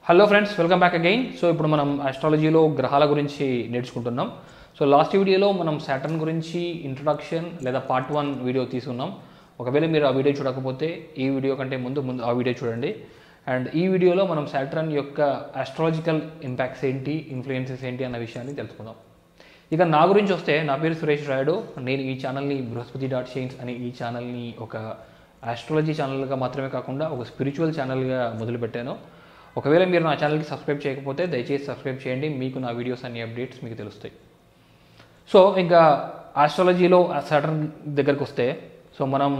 Hello friends, welcome back again. So ఇప్పుడు మనం ఆస్ట్రాలజీలో గ్రహాల గురించి నేర్చుకుంటున్నాం. సో లాస్ట్ వీడియోలో మనం సాటర్న్ గురించి ఇంట్రొడక్షన్ లేదా పార్ట్ 1 వీడియో తీసుకున్నాం. ఒకవేళ మీరు ఆ వీడియో చూడకపోతే ఈ వీడియో కంటే ముందు ఆ వీడియో చూడండి. అండ్ ఈ వీడియోలో మనం సాటర్న్ యొక్క ఆస్ట్రాలజికల్ ఇంపాక్ట్స్ ఏంటి, ఇన్ఫ్లుయెన్సెస్ ఏంటి అన్న విషయాన్ని తెలుసుకుందాం. ఇక నా గురించి వస్తే, నా పేరు సురేష్ రాయుడు. నేను ఈ ఛానల్ని బృహస్పతి.షైన్స్ అనే ఈ ఛానల్ని ఒక ఆస్ట్రాలజీ ఛానల్గా మాత్రమే కాకుండా ఒక స్పిరిచువల్ ఛానల్గా మొదలుపెట్టాను. ఒకవేళ మీరు నా ఛానల్కి సబ్స్క్రైబ్ చేయకపోతే దయచేసి సబ్స్క్రైబ్ చేయండి. మీకు నా వీడియోస్ అన్ని అప్డేట్స్ మీకు తెలుస్తాయి. సో ఇంకా ఆస్ట్రాలజీలో సాటర్న్ దగ్గరకు వస్తే, సో మనం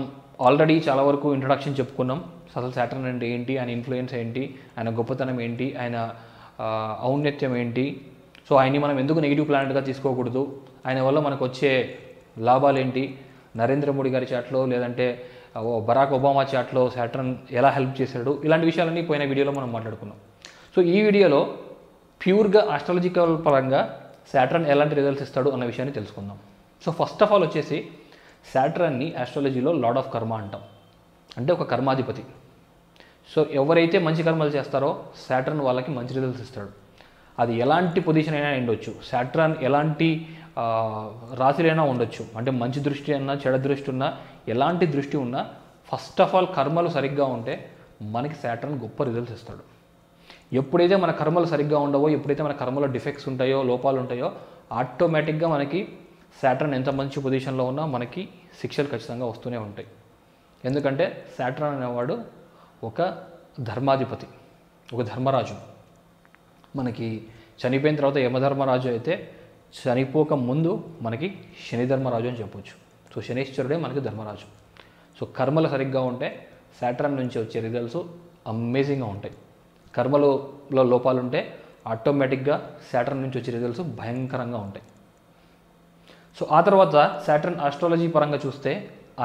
ఆల్రెడీ చాలా వరకు ఇంట్రొడక్షన్ చెప్పుకున్నాం. అసలు సాటర్న్ అంటే ఏంటి, ఆయన ఇన్ఫ్లుయెన్స్ ఏంటి, ఆయన గొప్పతనం ఏంటి, ఆయన ఔన్నత్యం ఏంటి, సో ఆయన్ని మనం ఎందుకు నెగిటివ్ ప్లానెట్గా తీసుకోకూడదు, ఆయన వల్ల మనకు వచ్చే లాభాలు ఏంటి, నరేంద్ర మోడీ గారి చాట్లో లేదంటే బరాక్ ఒబామా చాట్లో సాటర్న్ ఎలా హెల్ప్ చేశాడు, ఇలాంటి విషయాలన్నీ పోయిన వీడియోలో మనం మాట్లాడుకున్నాం. సో ఈ వీడియోలో ప్యూర్గా ఆస్ట్రాలజికల్ పరంగా సాటర్న్ ఎలాంటి రిజల్ట్స్ ఇస్తాడు అన్న విషయాన్ని తెలుసుకుందాం. సో ఫస్ట్ ఆఫ్ ఆల్ వచ్చేసి, సాటర్న్ని ఆస్ట్రాలజీలో లార్డ్ ఆఫ్ కర్మ అంటాం. అంటే ఒక కర్మాధిపతి. సో ఎవరైతే మంచి కర్మలు చేస్తారో సాటర్న్ వాళ్ళకి మంచి రిజల్ట్స్ ఇస్తాడు. అది ఎలాంటి పొజిషన్ అయినా ఉండొచ్చు. సాటర్న్ ఎలాంటి రాశులైనా ఉండొచ్చు. అంటే మంచి దృష్టి అన్నా, చెడ దృష్టి ఉన్నా, ఎలాంటి దృష్టి ఉన్నా, ఫస్ట్ ఆఫ్ ఆల్ కర్మలు సరిగ్గా ఉంటే మనకి సాటర్న్ గొప్ప రిజల్ట్స్ ఇస్తాడు. ఎప్పుడైతే మన కర్మలు సరిగ్గా ఉండవో, ఎప్పుడైతే మన కర్మలో డిఫెక్ట్స్ ఉంటాయో, లోపాలు ఉంటాయో, ఆటోమేటిక్గా మనకి సాటర్న్ ఎంత మంచి పొజిషన్లో ఉన్నా మనకి శిక్షలు ఖచ్చితంగా వస్తూనే ఉంటాయి. ఎందుకంటే సాటర్న్ అనేవాడు ఒక ధర్మాధిపతి, ఒక ధర్మరాజు. మనకి చనిపోయిన తర్వాత యమధర్మరాజు అయితే, చనిపోక ముందు మనకి శని ధర్మరాజు అని చెప్పొచ్చు. సో శనీశ్వరుడే మనకి ధర్మరాజు. సో కర్మలు సరిగ్గా ఉంటే సాటర్న్ నుంచి వచ్చే రిజల్ట్స్ అమేజింగ్గా ఉంటాయి. కర్మలో లోపాలు ఉంటే ఆటోమేటిక్గా సాటర్న్ నుంచి వచ్చే రిజల్ట్స్ భయంకరంగా ఉంటాయి. సో ఆ తర్వాత సాటర్న్ ఆస్ట్రాలజీ పరంగా చూస్తే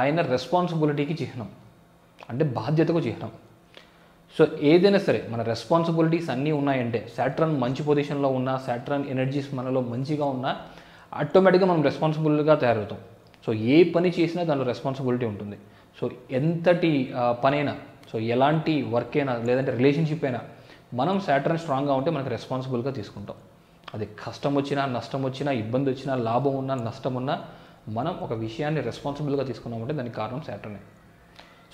ఆయన రెస్పాన్సిబిలిటీకి చిహ్నం, అంటే బాధ్యతకు చిహ్నం. సో ఏదైనా సరే మన రెస్పాన్సిబిలిటీస్ అన్నీ ఉన్నాయంటే, సాటర్న్ మంచి పొజిషన్లో ఉన్నా, సాటర్న్ ఎనర్జీస్ మనలో మంచిగా ఉన్నా, ఆటోమేటిక్గా మనం రెస్పాన్సిబుల్గా తయారవుతాం. సో ఏ పని చేసినా దానిలో రెస్పాన్సిబిలిటీ ఉంటుంది. సో ఎంతటి పనైనా, సో ఎలాంటి వర్క్ అయినా లేదంటే రిలేషన్షిప్ అయినా, మనం సాటర్న్ స్ట్రాంగ్గా ఉంటే మనకు రెస్పాన్సిబుల్గా తీసుకుంటాం. అది కష్టం వచ్చినా, నష్టం వచ్చినా, ఇబ్బంది వచ్చినా, లాభం ఉన్నా, నష్టం ఉన్నా, మనం ఒక విషయాన్ని రెస్పాన్సిబుల్గా తీసుకున్నామంటే దానికి కారణం సాటర్నే.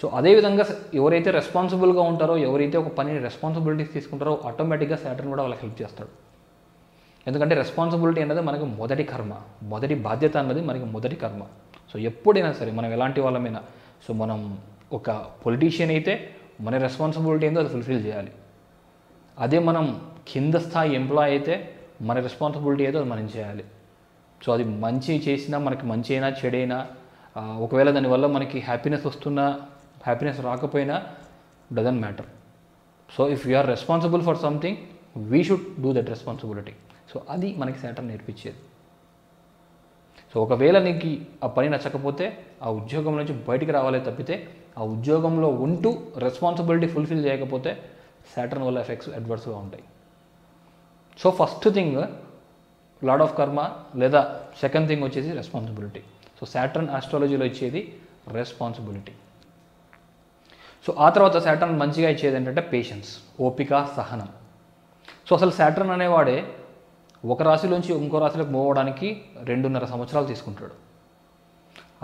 సో అదేవిధంగా ఎవరైతే రెస్పాన్సిబుల్గా ఉంటారో, ఎవరైతే ఒక పనిని రెస్పాన్సిబిలిటీస్ తీసుకుంటారో, ఆటోమేటిక్గా సాటర్న్ కూడా వాళ్ళకి హెల్ప్ చేస్తాడు. ఎందుకంటే రెస్పాన్సిబిలిటీ అన్నది మనకి మొదటి కర్మ, మొదటి బాధ్యత అన్నది మనకి మొదటి కర్మ. సో ఎప్పుడైనా సరే మనం ఎలాంటి వాళ్ళమైనా, సో మనం ఒక పొలిటీషియన్ అయితే మన రెస్పాన్సిబిలిటీ ఏందో అది ఫుల్ఫిల్ చేయాలి. అదే మనం కింద స్థాయి ఎంప్లాయ్ అయితే మన రెస్పాన్సిబిలిటీ ఏదో అది మనం చేయాలి. సో అది మంచి చేసినా, మనకి మంచి అయినా చెడైనా, ఒకవేళ దానివల్ల మనకి హ్యాపీనెస్ వస్తున్నా, హ్యాపీనెస్ రాకపోయినా, doesn't matter. So if you are responsible for something, we should do that responsibility. So అది మనకి సాటర్న్ నేర్పించేది. సో ఒకవేళ నీకు ఆ పని నచ్చకపోతే ఆ ఉద్యోగం నుంచి బయటికి రావాలే తప్పితే, ఆ ఉద్యోగంలో ఉంటూ రెస్పాన్సిబిలిటీ ఫుల్ఫిల్ చేయకపోతే సాటర్న్ వల్ల ఎఫెక్ట్స్ అడ్వర్స్గా ఉంటాయి. So first thing lord of కర్మ, లేదా సెకండ్ థింగ్ వచ్చేసి రెస్పాన్సిబిలిటీ. సో సాటర్న్ ఆస్ట్రాలజీలో ఇచ్చేది రెస్పాన్సిబిలిటీ. సో ఆ తర్వాత సాటర్న్ మంచిగా ఇచ్చేది ఏంటంటే పేషెన్స్, ఓపిక, సహనం. సో అసలు సాటర్న్ అనేవాడే ఒక రాశిలోంచి ఇంకో రాశిలోకి మూవ్ అవ్వడానికి 2.5 సంవత్సరాలు తీసుకుంటాడు.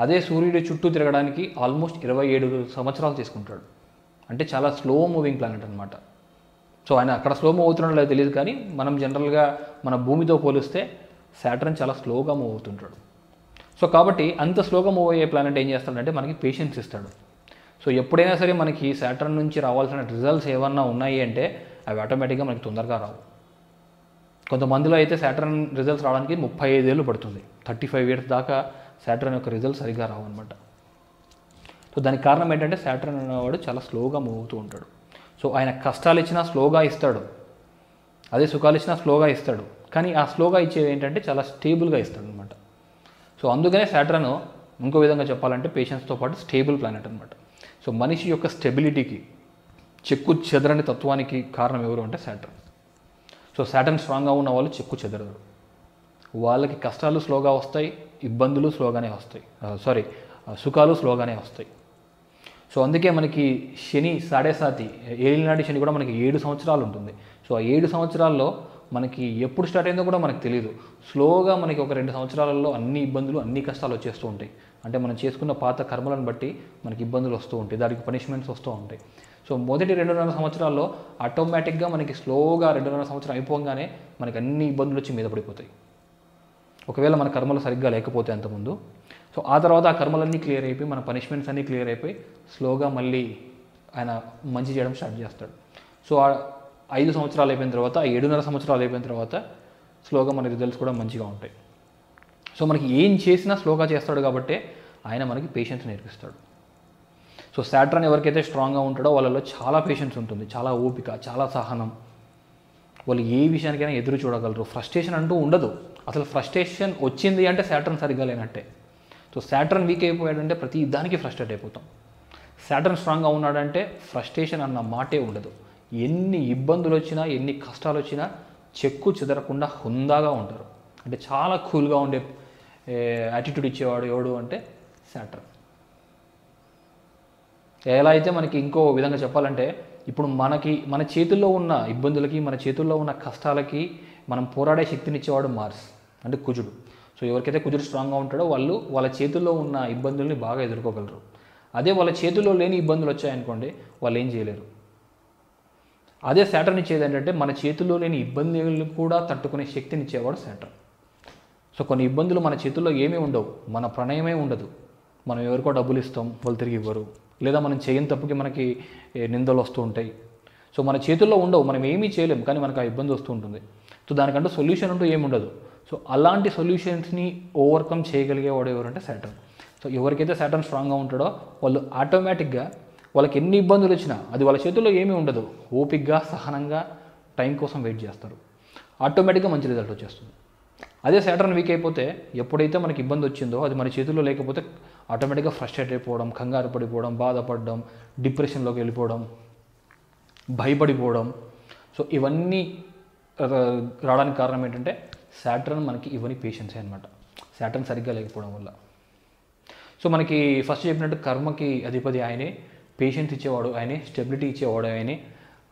అదే సూర్యుడి చుట్టూ తిరగడానికి ఆల్మోస్ట్ 27 సంవత్సరాలు తీసుకుంటాడు. అంటే చాలా స్లో మూవింగ్ ప్లానెట్ అనమాట. సో ఆయన అక్కడ స్లో మూవ్ అవుతున్నాడో లేదో తెలియదు, కానీ మనం జనరల్గా మన భూమితో పోలిస్తే సాటర్న్ చాలా స్లోగా మూవ్ అవుతుంటాడు. సో కాబట్టి అంత స్లోగా మూవ్ అయ్యే ప్లానెట్ ఏం చేస్తాడంటే మనకి పేషెన్స్ ఇస్తాడు. సో ఎప్పుడైనా సరే మనకి సాటర్న్ నుంచి రావాల్సిన రిజల్ట్స్ ఏమన్నా ఉన్నాయి అంటే అవి ఆటోమేటిక్గా మనకి తొందరగా రావు. కొంతమందిలో అయితే సాటర్న్ రిజల్ట్స్ రావడానికి 35 ఏళ్ళు పడుతుంది. 35 ఇయర్స్ దాకా సాటర్న్ యొక్క రిజల్ట్స్ సరిగ్గా రావు అనమాట. సో దానికి కారణం ఏంటంటే సాటర్న్ అనేవాడు చాలా స్లోగా మూవ్ అవుతూ ఉంటాడు. సో ఆయన కష్టాలు ఇచ్చినా స్లోగా ఇస్తాడు, అదే సుఖాలు ఇచ్చినా స్లోగా ఇస్తాడు. కానీ ఆ స్లోగా ఇచ్చేది ఏంటంటే చాలా స్టేబుల్గా ఇస్తాడు అనమాట. సో అందుకనే సాటర్న్ ఇంకో విధంగా చెప్పాలంటే పేషెన్స్తో పాటు స్టేబుల్ ప్లానెట్ అనమాట. సో మనిషి యొక్క స్టెబిలిటీకి, చెక్కు చెదరని తత్వానికి కారణం ఎవరు అంటే సాటర్న్. సో సాటర్న్ స్ట్రాంగ్గా ఉన్న వాళ్ళు చెక్కు చెదరరు. వాళ్ళకి కష్టాలు స్లోగా వస్తాయి, ఇబ్బందులు స్లోగానే వస్తాయి, సుఖాలు స్లోగానే వస్తాయి. సో అందుకే మనకి శని 7.5 ఏలినాటి శని కూడా మనకి 7 సంవత్సరాలు ఉంటుంది. సో ఆ 7 సంవత్సరాల్లో మనకి ఎప్పుడు స్టార్ట్ అయిందో కూడా మనకు తెలియదు. స్లోగా మనకి ఒక 2 సంవత్సరాలలో అన్ని ఇబ్బందులు, అన్ని కష్టాలు వచ్చేస్తూ ఉంటాయి. అంటే మనం చేసుకున్న పాత కర్మలను బట్టి మనకి ఇబ్బందులు వస్తూ ఉంటాయి, దానికి పనిష్మెంట్స్ వస్తూ ఉంటాయి. సో మొదటి 2.5 సంవత్సరాల్లో ఆటోమేటిక్గా మనకి స్లోగా 2.5 సంవత్సరం అయిపోగానే మనకి అన్ని ఇబ్బందులు వచ్చి మీద పడిపోతాయి, ఒకవేళ మన కర్మలు సరిగ్గా లేకపోతే అంతకుముందు. సో ఆ తర్వాత ఆ కర్మలన్నీ క్లియర్ అయిపోయి, మన పనిష్మెంట్స్ అన్నీ క్లియర్ అయిపోయి స్లోగా మళ్ళీ ఆయన మంచి చేయడం స్టార్ట్ చేస్తాడు. సో ఆ 5 సంవత్సరాలు అయిపోయిన తర్వాత, 7.5 సంవత్సరాలు అయిపోయిన తర్వాత స్లోగా మన రిజల్ట్స్ కూడా మంచిగా ఉంటాయి. సో మనకి ఏం చేసినా స్లోగా చేస్తాడు కాబట్టి ఆయన మనకి పేషెన్స్ నేర్పిస్తాడు. సో సాటర్న్ ఎవరికైతే స్ట్రాంగ్గా ఉంటాడో వాళ్ళలో చాలా పేషెన్స్ ఉంటుంది, చాలా ఓపిక, చాలా సహనం. వాళ్ళు ఏ విషయానికైనా ఎదురు చూడగలరు, ఫ్రస్ట్రేషన్ అంటూ ఉండదు. అసలు ఫ్రస్ట్రేషన్ వచ్చింది అంటే సాటర్న్ సరిగ్గా లేనట్టే. సో సాటర్న్ వీక్ అయిపోయాడంటే ప్రతి దానికి ఫ్రస్ట్రేట్ అయిపోతాం. సాటర్న్ స్ట్రాంగ్గా ఉన్నాడంటే ఫ్రస్ట్రేషన్ అన్న మాటే ఉండదు. ఎన్ని ఇబ్బందులు వచ్చినా, ఎన్ని కష్టాలు వచ్చినా చెక్కు చెదరకుండా హుందాగా ఉంటారు. అంటే చాలా కూల్గా ఉండే యాటిట్యూడ్ ఇచ్చేవాడు ఎవడు అంటే సాటర్న్. ఎలా అయితే మనకి ఇంకో విధంగా చెప్పాలంటే, ఇప్పుడు మన చేతుల్లో ఉన్న ఇబ్బందులకి, మన చేతుల్లో ఉన్న కష్టాలకి మనం పోరాడే శక్తినిచ్చేవాడు మార్స్, అంటే కుజుడు. సో ఎవరికైతే కుజుడు స్ట్రాంగ్గా ఉంటాడో వాళ్ళు వాళ్ళ చేతుల్లో ఉన్న ఇబ్బందుల్ని బాగా ఎదుర్కోగలరు. అదే వాళ్ళ చేతుల్లో లేని ఇబ్బందులు వచ్చాయనుకోండి, వాళ్ళు ఏం చేయలేరు. అదే సాటర్న్ ఇచ్చేది ఏంటంటే మన చేతుల్లో లేని ఇబ్బందులు కూడా తట్టుకునే శక్తినిచ్చేవాడు సాటర్న్. సో కొన్ని ఇబ్బందులు మన చేతుల్లో ఏమీ ఉండవు, మన ప్రణయమే ఉండదు. మనం ఎవరికో డబ్బులు ఇస్తాం, వాళ్ళు తిరిగి ఇవ్వరు, లేదా మనం చేయని తప్పుకి మనకి నిందలు వస్తూ ఉంటాయి. సో మన చేతుల్లో ఉండవు, మనం ఏమీ చేయలేము, కానీ మనకు ఆ ఇబ్బంది వస్తూ ఉంటుంది. సో దానికంటూ సొల్యూషన్ అంటూ ఏమి ఉండదు. సో అలాంటి సొల్యూషన్స్ని ఓవర్కమ్ చేయగలిగేవాడు ఎవరంటే సాటర్న్. సో ఎవరికైతే సాటర్న్ స్ట్రాంగ్గా ఉంటాడో వాళ్ళు ఆటోమేటిక్గా వాళ్ళకి ఎన్ని ఇబ్బందులు వచ్చినా అది వాళ్ళ చేతుల్లో ఏమీ ఉండదు, ఓపిక్గా, సహనంగా టైం కోసం వెయిట్ చేస్తారు, ఆటోమేటిక్గా మంచి రిజల్ట్ వచ్చేస్తుంది. అదే సాటర్న్ వీక్ అయిపోతే ఎప్పుడైతే మనకి ఇబ్బంది వచ్చిందో అది మన చేతుల్లో లేకపోతే ఆటోమేటిక్గా ఫ్రస్ట్రేట్ అయిపోవడం, కంగారు పడిపోవడం, బాధపడడం, డిప్రెషన్లోకి వెళ్ళిపోవడం, భయపడిపోవడం. సో ఇవన్నీ రావడానికి కారణం ఏంటంటే సాటర్న్ మనకి ఇవన్నీ పేషెన్సే అనమాట, సాటర్న్ సరిగ్గా లేకపోవడం వల్ల. సో మనకి ఫస్ట్ చెప్పినట్టు కర్మకి అధిపతి ఆయనే, పేషెన్స్ ఇచ్చేవాడు ఆయనే, స్టెబిలిటీ ఇచ్చేవాడు ఆయనే.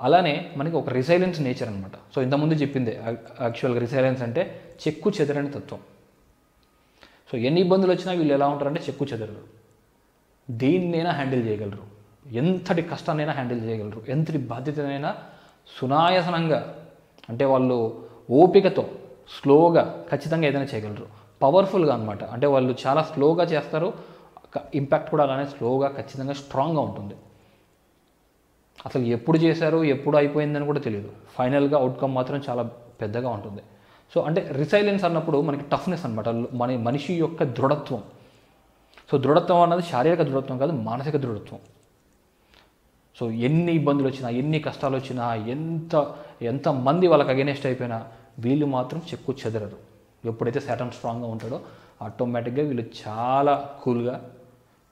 అలానే మనకి ఒక రిసైలెన్స్ నేచర్ అనమాట. సో ఇంతకుముందు చెప్పిందే యాక్చువల్గా రిసైలెన్స్ అంటే చెక్కు చెదరని తత్వం. సో ఎన్ని ఇబ్బందులు వచ్చినా వీళ్ళు ఎలా ఉంటారంటే చెక్కు చెదరరు, దేన్నైనా హ్యాండిల్ చేయగలరు, ఎంతటి కష్టాన్నైనా హ్యాండిల్ చేయగలరు, ఎంతటి బాధ్యతనైనా సునాయాసనంగా, అంటే వాళ్ళు ఓపికతో స్లోగా ఖచ్చితంగా ఏదైనా చేయగలరు, పవర్ఫుల్గా అనమాట. అంటే వాళ్ళు చాలా స్లోగా చేస్తారు, ఇంపాక్ట్ కూడా అలానే స్లోగా ఖచ్చితంగా స్ట్రాంగ్గా ఉంటుంది. అసలు ఎప్పుడు చేశారు, ఎప్పుడు అయిపోయిందని కూడా తెలియదు, ఫైనల్గా అవుట్కమ్ మాత్రం చాలా పెద్దగా ఉంటుంది. సో అంటే రిసైలెన్స్ అన్నప్పుడు మనకి టఫ్నెస్ అనమాట, మనిషి యొక్క దృఢత్వం. సో దృఢత్వం అన్నది శారీరక దృఢత్వం కాదు, మానసిక దృఢత్వం. సో ఎన్ని ఇబ్బందులు వచ్చినా, ఎన్ని కష్టాలు వచ్చినా, ఎంతమంది వాళ్ళకి అగెనెస్ట్ అయిపోయినా వీళ్ళు మాత్రం చెక్కు చెదరరు. ఎప్పుడైతే సాటర్న్ స్ట్రాంగ్గా ఉంటాడో ఆటోమేటిక్గా వీళ్ళు చాలా కూల్గా,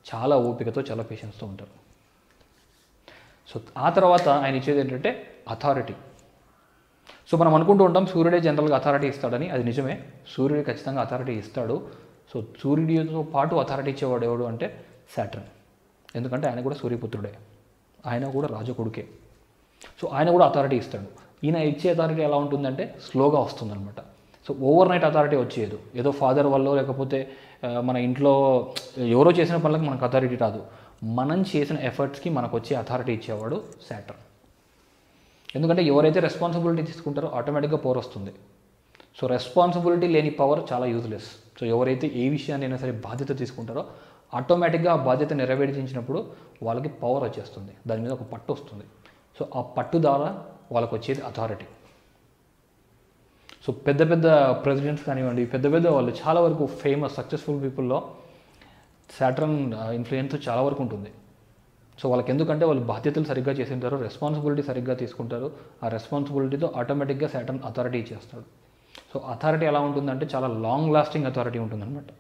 చాలా ఓపికతో, చాలా పేషెన్స్తో ఉంటారు. సో ఆ తర్వాత ఆయన ఇచ్చేది ఏంటంటే అథారిటీ. సో మనం అనుకుంటూ ఉంటాం సూర్యుడే జనరల్గా అథారిటీ ఇస్తాడని, అది నిజమే, సూర్యుడు ఖచ్చితంగా అథారిటీ ఇస్తాడు. సో సూర్యుడితో పాటు అథారిటీ ఇచ్చేవాడు ఎవడు అంటే సాటర్న్. ఎందుకంటే ఆయన కూడా సూర్యపుత్రుడే, ఆయన కూడా రాజకొడుకే. సో ఆయన కూడా అథారిటీ ఇస్తాడు. ఈయన ఇచ్చే అథారిటీ ఎలా ఉంటుందంటే స్లోగా వస్తుందన్నమాట. సో ఓవర్ నైట్ అథారిటీ వచ్చేది, ఏదో ఫాదర్ వల్ల లేకపోతే మన ఇంట్లో ఎవరో చేసిన పనులకు మనకు అథారిటీ రాదు, మనం చేసిన ఎఫర్ట్స్కి మనకు వచ్చే అథారిటీ ఇచ్చేవాడు సాటర్న్. ఎందుకంటే ఎవరైతే రెస్పాన్సిబిలిటీ తీసుకుంటారో ఆటోమేటిక్గా పవర్ వస్తుంది. సో రెస్పాన్సిబిలిటీ లేని పవర్ చాలా యూజ్లెస్. సో ఎవరైతే ఏ విషయాన్ని అయినా సరే బాధ్యత తీసుకుంటారో ఆటోమేటిక్గా ఆ బాధ్యత నెరవేర్చించినప్పుడు వాళ్ళకి పవర్ వచ్చేస్తుంది, దాని మీద ఒక పట్టు వస్తుంది. సో ఆ పట్టు ద్వారా వాళ్ళకు వచ్చేది అథారిటీ. సో పెద్ద పెద్ద ప్రెసిడెంట్స్ కానివ్వండి, పెద్ద పెద్ద వాళ్ళు చాలా వరకు ఫేమస్ సక్సెస్ఫుల్ పీపుల్లో సాటర్న్ ఇన్ఫ్లుయెన్స్ చాలా వరకు ఉంటుంది. సో వాళ్ళకి ఎందుకంటే వాళ్ళు బాధ్యతలు సరిగ్గా చేసింటారు, రెస్పాన్సిబిలిటీ సరిగ్గా తీసుకుంటారు, ఆ రెస్పాన్సిబిలిటీతో ఆటోమేటిక్గా సాటర్న్ అథారిటీ ఇచ్చేస్తాడు. సో అథారిటీ ఎలా ఉంటుందంటే చాలా లాంగ్ లాస్టింగ్ అథారిటీ ఉంటుందన్నమాట.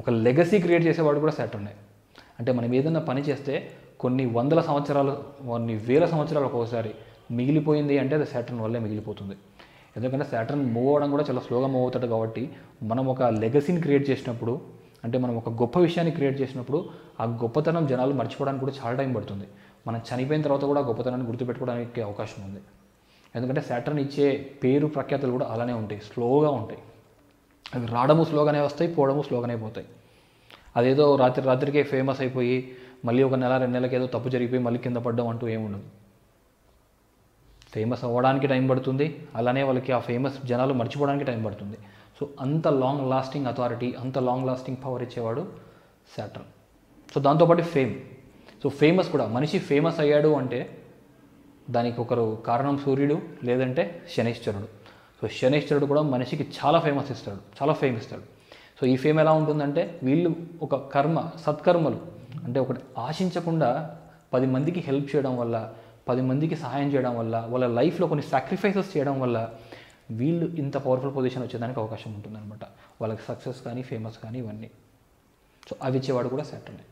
ఒక లెగసీ క్రియేట్ చేసేవాడు కూడా సాటర్నే. అంటే మనం ఏదైనా పని చేస్తే కొన్ని వందల సంవత్సరాలు, కొన్ని వేల సంవత్సరాలు ఒక్కోసారి మిగిలిపోయింది అంటే అది సాటర్న్ వల్లే మిగిలిపోతుంది. ఎందుకంటే సాటర్న్ మూవ్ అవ్వడం కూడా చాలా స్లోగా మూవ్ అవుతాడు కాబట్టి మనం ఒక లెగసీని క్రియేట్ చేసినప్పుడు, అంటే మనం ఒక గొప్ప విషయాన్ని క్రియేట్ చేసినప్పుడు ఆ గొప్పతనం జనాలు మర్చిపోవడానికి కూడా చాలా టైం పడుతుంది. మనం చనిపోయిన తర్వాత కూడా గొప్పతనాన్ని గుర్తుపెట్టుకోవడానికి అవకాశం ఉంది. ఎందుకంటే సాటర్న్ ఇచ్చే పేరు ప్రఖ్యాతులు కూడా అలానే ఉంటాయి, స్లోగా ఉంటాయి. అవి రావడము స్లోగానే వస్తాయి, పోవడము స్లోగానే పోతాయి. అదేదో రాత్రికే ఫేమస్ అయిపోయి మళ్ళీ ఒక నెల 2 నెలలకి ఏదో తప్పు జరిగిపోయి మళ్ళీ కింద పడ్డం అంటూ ఏముండదు. ఫేమస్ అవ్వడానికి టైం పడుతుంది, అలానే వాళ్ళకి ఆ ఫేమస్ జనాలు మర్చిపోవడానికి టైం పడుతుంది. సో అంత లాంగ్ లాస్టింగ్ అథారిటీ, అంత లాంగ్ లాస్టింగ్ పవర్ ఇచ్చేవాడు సాటర్న్. సో దాంతోపాటు ఫేమ్. సో ఫేమస్ కూడా, మనిషి ఫేమస్ అయ్యాడు అంటే దానికి ఒకరు కారణం సూర్యుడు, లేదంటే శనైశ్వరుడు. సో శనైశ్వరుడు కూడా మనిషికి చాలా ఫేమ్ ఇస్తాడు. సో ఈ ఫేమ్ ఎలా ఉంటుందంటే, వీళ్ళు ఒక సత్కర్మలు అంటే ఒకటి ఆశించకుండా 10 మందికి హెల్ప్ చేయడం వల్ల, 10 మందికి సహాయం చేయడం వల్ల, వాళ్ళ లైఫ్లో కొన్ని సాక్రిఫైసెస్ చేయడం వల్ల వీళ్ళు ఇంత పవర్ఫుల్ పొజిషన్ వచ్చేదానికి అవకాశం ఉంటుందన్నమాట. వాళ్ళకి సక్సెస్ కానీ, ఫేమస్ కానీ ఇవన్నీ. సో అవి ఇచ్చేవాడు కూడా సాటర్నే.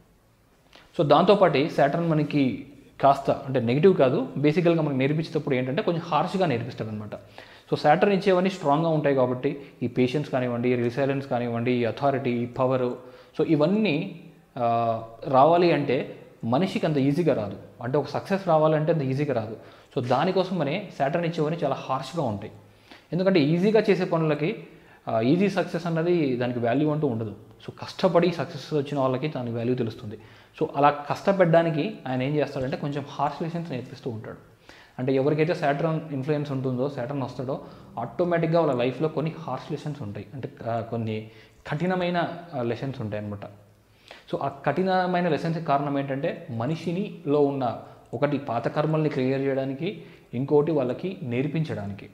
సో దాంతోపాటు సాటర్న్ మనకి కాస్త అంటే నెగిటివ్ కాదు, బేసికల్గా మనకి నేర్పించేటప్పుడు ఏంటంటే కొంచెం హార్ష్గా నేర్పిస్తాడు అనమాట. సో సాటర్న్ ఇచ్చేవన్నీ స్ట్రాంగ్గా ఉంటాయి కాబట్టి ఈ పేషెన్స్ కానివ్వండి, రిసైలెన్స్ కానివ్వండి, ఈ అథారిటీ, ఈ పవరు, సో ఇవన్నీ రావాలి అంటే మనిషికి అంత ఈజీగా రాదు. అంటే ఒక సక్సెస్ రావాలంటే అంత ఈజీగా రాదు. సో దానికోసమనే సాటర్న్ ఇచ్చేవన్నీ చాలా హార్ష్గా ఉంటాయి. ఎందుకంటే ఈజీగా చేసే పనులకి ఈజీ సక్సెస్ అన్నది దానికి వాల్యూ అంటూ ఉండదు. సో కష్టపడి సక్సెస్ వచ్చిన వాళ్ళకి దానికి వాల్యూ తెలుస్తుంది. సో అలా కష్టపడడానికి ఆయన ఏం చేస్తాడంటే కొంచెం హార్ష్ లెసన్స్ నేర్పిస్తూ ఉంటాడు. అంటే ఎవరికైతే సాటర్న్ ఇన్ఫ్లుయెన్స్ ఉంటుందో, సాటర్న్ వస్తాడో, ఆటోమేటిక్గా వాళ్ళ లైఫ్లో కొన్ని హార్ష్ లెసన్స్ ఉంటాయి, అంటే కొన్ని కఠినమైన లెసన్స్ ఉంటాయి అన్నమాట. సో ఆ కఠినమైన లెసన్స్కి కారణం ఏంటంటే మనిషిలో ఉన్న ఒకటి పాత కర్మల్ని క్లియర్ చేయడానికి, ఇంకోటి వాళ్ళకి నేర్పించడానికి.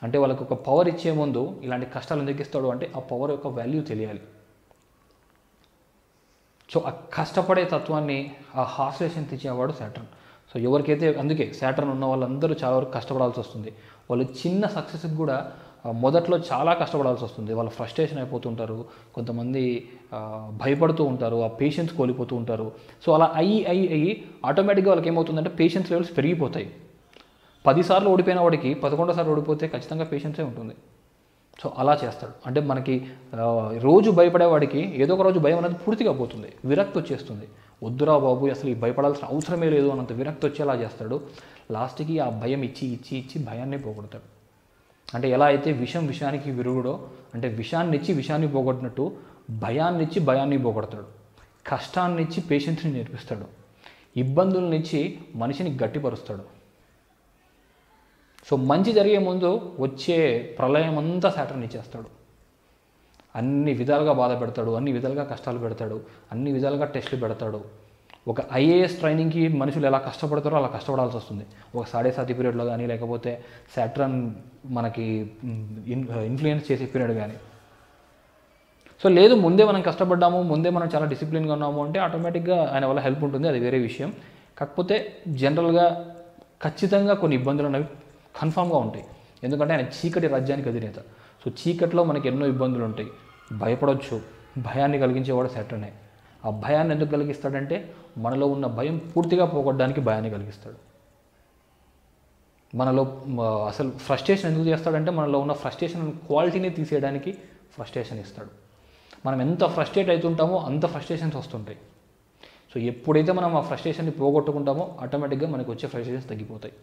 అంటే వాళ్ళకి ఒక పవర్ ఇచ్చే ముందు ఇలాంటి కష్టాలు ఎందుకు ఇస్తాడు అంటే ఆ పవర్ యొక్క వాల్యూ తెలియాలి. సో ఆ కష్టపడే తత్వాన్ని, ఆ హార్ష్ లెసన్స్ ఇచ్చేవాడు సాటర్న్. సో ఎవరికైతే, అందుకే సాటర్న్ ఉన్న వాళ్ళందరూ చాలా వరకు కష్టపడాల్సి వస్తుంది. వాళ్ళు చిన్న సక్సెస్కి కూడా మొదట్లో చాలా కష్టపడాల్సి వస్తుంది. వాళ్ళు ఫ్రస్ట్రేషన్ అయిపోతుంటారు, కొంతమంది భయపడుతూ ఉంటారు, ఆ పేషెన్స్ కోల్పోతూ ఉంటారు. సో అలా అయ్యి ఆటోమేటిక్గా వాళ్ళకి ఏమవుతుందంటే పేషెన్స్ లెవెల్స్ పెరిగిపోతాయి. 10 సార్లు ఓడిపోయిన వాడికి 11వ సారి ఓడిపోతే ఖచ్చితంగా పేషెన్సే ఉంటుంది. సో అలా చేస్తాడు. అంటే మనకి రోజు భయపడేవాడికి ఏదో ఒక రోజు భయం అనేది పూర్తిగా పోతుంది, విరక్తి వచ్చేస్తుంది. వద్దురా బాబు, అసలు ఈ భయపడాల్సిన అవసరమే లేదు అన్నంత విరక్తి వచ్చేలా చేస్తాడు. లాస్ట్కి ఆ భయం ఇచ్చి భయాన్ని పోగొడతాడు. అంటే ఎలా అయితే విషానికి విరుగుడో, అంటే విషాన్ని పోగొట్టినట్టు భయాన్ని పోగొడతాడు. కష్టాన్నిచ్చి పేషెన్స్ని నేర్పిస్తాడు. ఇబ్బందులనిచ్చి మనిషిని గట్టిపరుస్తాడు. సో మంచి జరిగే ముందు వచ్చే ప్రళయం అంతా సాటర్న్ ఇచ్చేస్తాడు. అన్ని విధాలుగా బాధ పెడతాడు, అన్ని విధాలుగా కష్టాలు పెడతాడు, అన్ని విధాలుగా టెస్టులు పెడతాడు. ఒక ఐఏఎస్ ట్రైనింగ్కి మనుషులు ఎలా కష్టపడతారో అలా కష్టపడాల్సి వస్తుంది. ఒక 7.5 పీరియడ్లో కానీ, లేకపోతే సాటర్న్ మనకి ఇన్ఫ్లుయెన్స్ చేసే పీరియడ్ కానీ. సో లేదు, ముందే మనం కష్టపడ్డాము, ముందే మనం చాలా డిసిప్లిన్గా ఉన్నాము అంటే ఆటోమేటిక్గా ఆయన వల్ల హెల్ప్ ఉంటుంది, అది వేరే విషయం. కాకపోతే జనరల్గా ఖచ్చితంగా కొన్ని ఇబ్బందులు అనేవి కన్ఫామ్గా ఉంటాయి. ఎందుకంటే ఆయన చీకటి రాజ్యానికి అధినేత. సో చీకట్లో మనకి ఎన్నో ఇబ్బందులు ఉంటాయి, భయపడవచ్చు. భయాన్ని కలిగించేవాడు సాటర్నే. ఆ భయాన్ని ఎందుకు కలిగిస్తాడంటే మనలో ఉన్న భయం పూర్తిగా పోగొట్టడానికి భయాన్ని కలిగిస్తాడు. మనలో అసలు ఫ్రస్ట్రేషన్ ఎందుకు చేస్తాడంటే మనలో ఉన్న ఫ్రస్ట్రేషన్ క్వాలిటీని తీసేయడానికి ఫ్రస్ట్రేషన్ ఇస్తాడు. మనం ఎంత ఫ్రస్ట్రేట్ అవుతుంటామో అంత ఫ్రస్ట్రేషన్స్ వస్తుంటాయి. సో ఎప్పుడైతే మనం ఆ ఫ్రస్ట్రేషన్ని పోగొట్టుకుంటామో ఆటోమేటిక్గా మనకు వచ్చే ఫ్రస్ట్రేషన్స్ తగ్గిపోతాయి.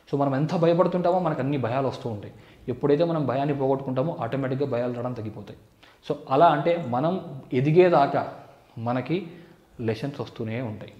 సో మనం ఎంత భయపడుతుంటామో మనకు అన్ని భయాలు వస్తూ ఉంటాయి. ఎప్పుడైతే మనం భయాన్ని పోగొట్టుకుంటామో ఆటోమేటిక్గా భయాలు రావడం తగ్గిపోతాయి. సో అలా అంటే మనం ఎదిగేదాకా మనకి లెసన్స్ వస్తూనే ఉంటాయి.